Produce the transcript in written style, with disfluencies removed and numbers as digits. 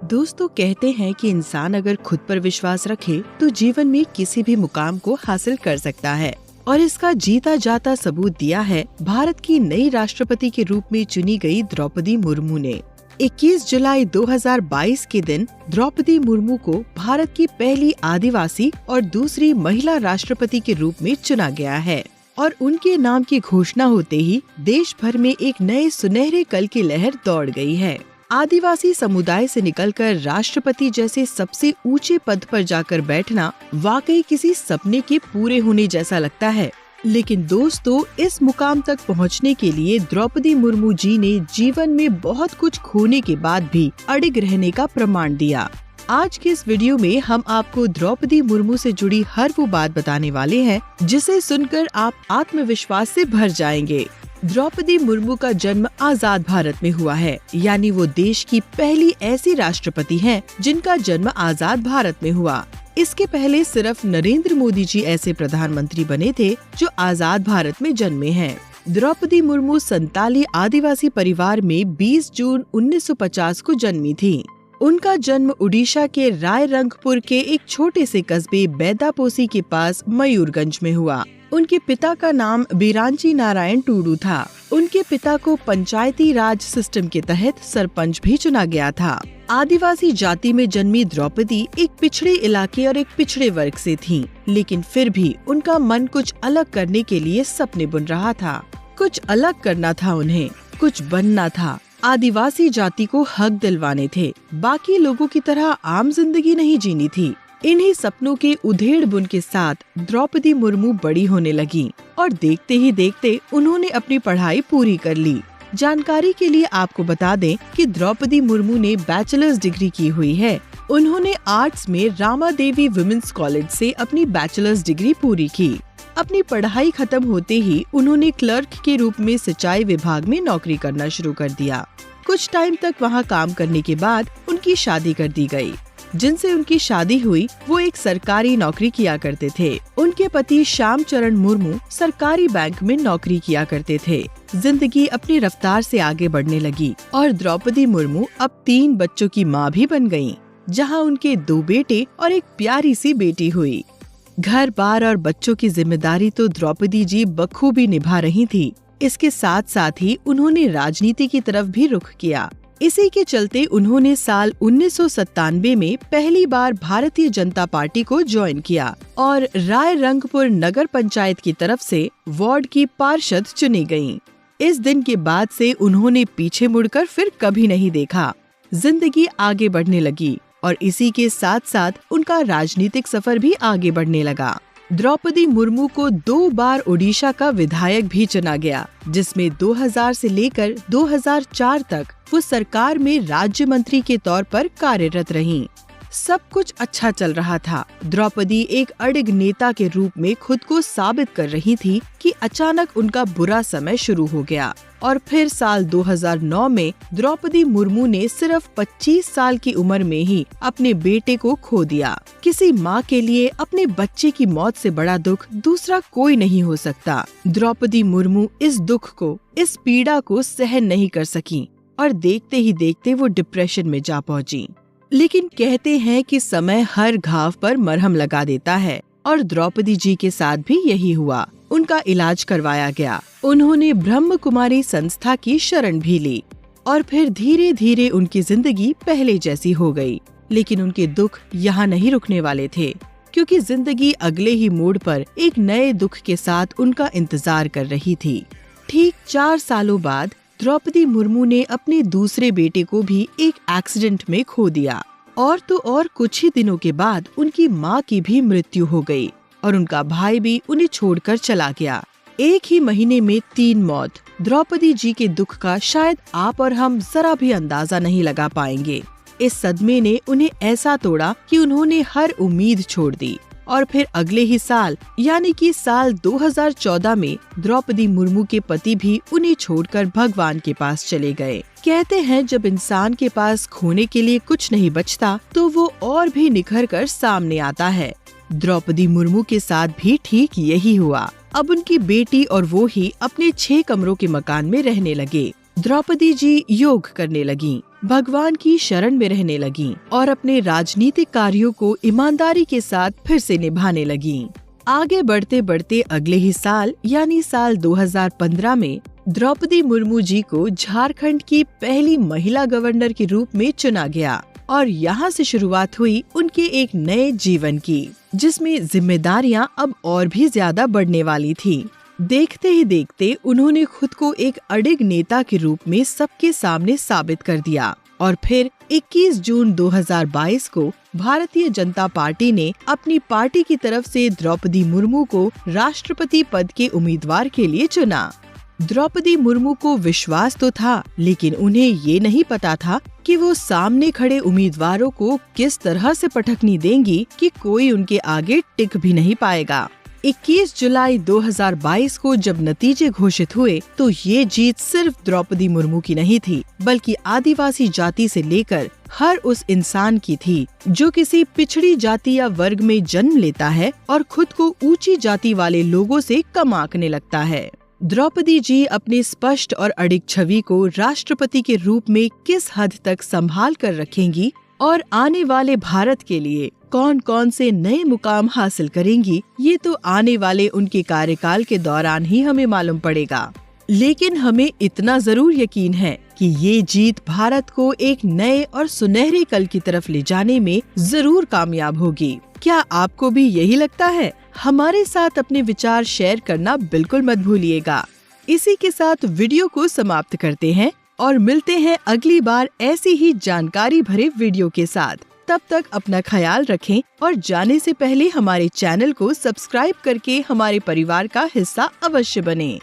दोस्तों कहते हैं कि इंसान अगर खुद पर विश्वास रखे तो जीवन में किसी भी मुकाम को हासिल कर सकता है और इसका जीता जाता सबूत दिया है भारत की नई राष्ट्रपति के रूप में चुनी गई द्रौपदी मुर्मू ने। 21 जुलाई 2022 के दिन द्रौपदी मुर्मू को भारत की पहली आदिवासी और दूसरी महिला राष्ट्रपति के रूप में चुना गया है और उनके नाम की घोषणा होते ही देश भर में एक नए सुनहरे कल की लहर दौड़ गई है। आदिवासी समुदाय से निकलकर राष्ट्रपति जैसे सबसे ऊंचे पद पर जाकर बैठना वाकई किसी सपने के पूरे होने जैसा लगता है। लेकिन दोस्तों, इस मुकाम तक पहुंचने के लिए द्रौपदी मुर्मू जी ने जीवन में बहुत कुछ खोने के बाद भी अडिग रहने का प्रमाण दिया। आज के इस वीडियो में हम आपको द्रौपदी मुर्मू से जुड़ी हर वो बात बताने वाले हैं जिसे सुनकर आप आत्मविश्वास से भर जाएंगे। द्रौपदी मुर्मू का जन्म आजाद भारत में हुआ है, यानी वो देश की पहली ऐसी राष्ट्रपति हैं जिनका जन्म आजाद भारत में हुआ। इसके पहले सिर्फ नरेंद्र मोदी जी ऐसे प्रधानमंत्री बने थे जो आजाद भारत में जन्मे हैं। द्रौपदी मुर्मू संताली आदिवासी परिवार में 20 जून 1950 को जन्मी थी। उनका जन्म उड़ीसा के रायरंगपुर के एक छोटे से कस्बे बैदापोसी के पास मयूरगंज में हुआ। उनके पिता का नाम बिरांची नारायण टूडू था। उनके पिता को पंचायती राज सिस्टम के तहत सरपंच भी चुना गया था। आदिवासी जाति में जन्मी द्रौपदी एक पिछड़े इलाके और एक पिछड़े वर्ग से थीं, लेकिन फिर भी उनका मन कुछ अलग करने के लिए सपने बुन रहा था। कुछ अलग करना था उन्हें, कुछ बनना था। आदिवासी जाति को हक दिलवाने थे, बाकी लोगों की तरह आम जिंदगी नहीं जीनी थी। इन्हीं सपनों के उधेड़ बुन के साथ द्रौपदी मुर्मू बड़ी होने लगी और देखते ही देखते उन्होंने अपनी पढ़ाई पूरी कर ली। जानकारी के लिए आपको बता दें कि द्रौपदी मुर्मू ने बैचलर्स डिग्री की हुई है। उन्होंने आर्ट्स में रामा देवी वुमेन्स कॉलेज से अपनी बैचलर्स डिग्री पूरी की। अपनी पढ़ाई खत्म होते ही उन्होंने क्लर्क के रूप में सिंचाई विभाग में नौकरी करना शुरू कर दिया। कुछ टाइम तक वहां काम करने के बाद उनकी शादी कर दी गई। जिनसे उनकी शादी हुई वो एक सरकारी नौकरी किया करते थे। उनके पति श्याम चरण मुर्मू सरकारी बैंक में नौकरी किया करते थे। जिंदगी अपनी रफ्तार से आगे बढ़ने लगी और द्रौपदी मुर्मू अब 3 बच्चों की माँ भी बन गयीं, जहाँ उनके 2 बेटे और एक प्यारी सी बेटी हुई। घर बार और बच्चों की जिम्मेदारी तो द्रौपदी जी बखूबी निभा रही थी। इसके साथ साथ ही उन्होंने राजनीति की तरफ भी रुख किया। इसी के चलते उन्होंने साल 1997 में पहली बार भारतीय जनता पार्टी को ज्वाइन किया और रायरंगपुर नगर पंचायत की तरफ से वार्ड की पार्षद चुनी गयीं। इस दिन के बाद से उन्होंने पीछे मुड़कर फिर कभी नहीं देखा। जिंदगी आगे बढ़ने लगी और इसी के साथ साथ उनका राजनीतिक सफर भी आगे बढ़ने लगा। द्रौपदी मुर्मू को 2 बार ओडिशा का विधायक भी चुना गया, जिसमें 2000 से लेकर 2004 तक वो सरकार में राज्य मंत्री के तौर पर कार्यरत रहीं। सब कुछ अच्छा चल रहा था। द्रौपदी एक अडिग नेता के रूप में खुद को साबित कर रही थी कि अचानक उनका बुरा समय शुरू हो गया और फिर साल 2009 में द्रौपदी मुर्मू ने सिर्फ 25 साल की उम्र में ही अपने बेटे को खो दिया। किसी माँ के लिए अपने बच्चे की मौत से बड़ा दुख दूसरा कोई नहीं हो सकता। द्रौपदी मुर्मू इस दुख को, इस पीड़ा को सहन नहीं कर सकी और देखते ही देखते वो डिप्रेशन में जा पहुंची। लेकिन कहते हैं कि समय हर घाव पर मरहम लगा देता है और द्रौपदी जी के साथ भी यही हुआ। उनका इलाज करवाया गया। उन्होंने ब्रह्म कुमारी संस्था की शरण भी ली और फिर धीरे धीरे उनकी जिंदगी पहले जैसी हो गई। लेकिन उनके दुख यहाँ नहीं रुकने वाले थे, क्योंकि जिंदगी अगले ही मोड़ पर एक नए दुख के साथ उनका इंतजार कर रही थी। ठीक 4 सालों बाद द्रौपदी मुर्मू ने अपने दूसरे बेटे को भी एक एक्सीडेंट में खो दिया और तो और कुछ ही दिनों के बाद उनकी माँ की भी मृत्यु हो गई और उनका भाई भी उन्हें छोड़कर चला गया। एक ही महीने में 3 मौत। द्रौपदी जी के दुख का शायद आप और हम जरा भी अंदाजा नहीं लगा पाएंगे। इस सदमे ने उन्हें ऐसा तोड़ा कि उन्होंने हर उम्मीद छोड़ दी और फिर अगले ही साल यानी कि साल 2014 में द्रौपदी मुर्मू के पति भी उन्हें छोड़कर भगवान के पास चले गए। कहते हैं जब इंसान के पास खोने के लिए कुछ नहीं बचता तो वो और भी निखर कर सामने आता है। द्रौपदी मुर्मू के साथ भी ठीक यही हुआ। अब उनकी बेटी और वो ही अपने 6 कमरों के मकान में रहने लगे। द्रौपदी जी योग करने लगीं। भगवान की शरण में रहने लगीं और अपने राजनीतिक कार्यों को ईमानदारी के साथ फिर से निभाने लगीं। आगे बढ़ते बढ़ते अगले ही साल यानी साल 2015 में द्रौपदी मुर्मू जी को झारखंड की पहली महिला गवर्नर के रूप में चुना गया और यहाँ से शुरुआत हुई उनके एक नए जीवन की, जिसमें जिम्मेदारियां अब और भी ज्यादा बढ़ने वाली थी। देखते ही देखते उन्होंने खुद को एक अडिग नेता के रूप में सबके सामने साबित कर दिया और फिर 21 जून 2022 को भारतीय जनता पार्टी ने अपनी पार्टी की तरफ से द्रौपदी मुर्मू को राष्ट्रपति पद के उम्मीदवार के लिए चुना। द्रौपदी मुर्मू को विश्वास तो था, लेकिन उन्हें ये नहीं पता था कि वो सामने खड़े उम्मीदवारों को किस तरह से पटखनी देंगी कि कोई उनके आगे टिक भी नहीं पाएगा। 21 जुलाई 2022 को जब नतीजे घोषित हुए तो ये जीत सिर्फ द्रौपदी मुर्मू की नहीं थी, बल्कि आदिवासी जाति से लेकर हर उस इंसान की थी जो किसी पिछड़ी जाति या वर्ग में जन्म लेता है और खुद को ऊंची जाति वाले लोगों से कम आंकने लगता है। द्रौपदी जी अपनी स्पष्ट और अडिग छवि को राष्ट्रपति के रूप में किस हद तक संभाल कर रखेंगी और आने वाले भारत के लिए कौन कौन से नए मुकाम हासिल करेंगी, ये तो आने वाले उनके कार्यकाल के दौरान ही हमें मालूम पड़ेगा। लेकिन हमें इतना जरूर यकीन है कि ये जीत भारत को एक नए और सुनहरे कल की तरफ ले जाने में जरूर कामयाब होगी। क्या आपको भी यही लगता है? हमारे साथ अपने विचार शेयर करना बिल्कुल मत भूलिएगा। इसी के साथ वीडियो को समाप्त करते हैं और मिलते हैं अगली बार ऐसी ही जानकारी भरे वीडियो के साथ। तब तक अपना ख्याल रखें और जाने से पहले हमारे चैनल को सब्सक्राइब करके हमारे परिवार का हिस्सा अवश्य बनें।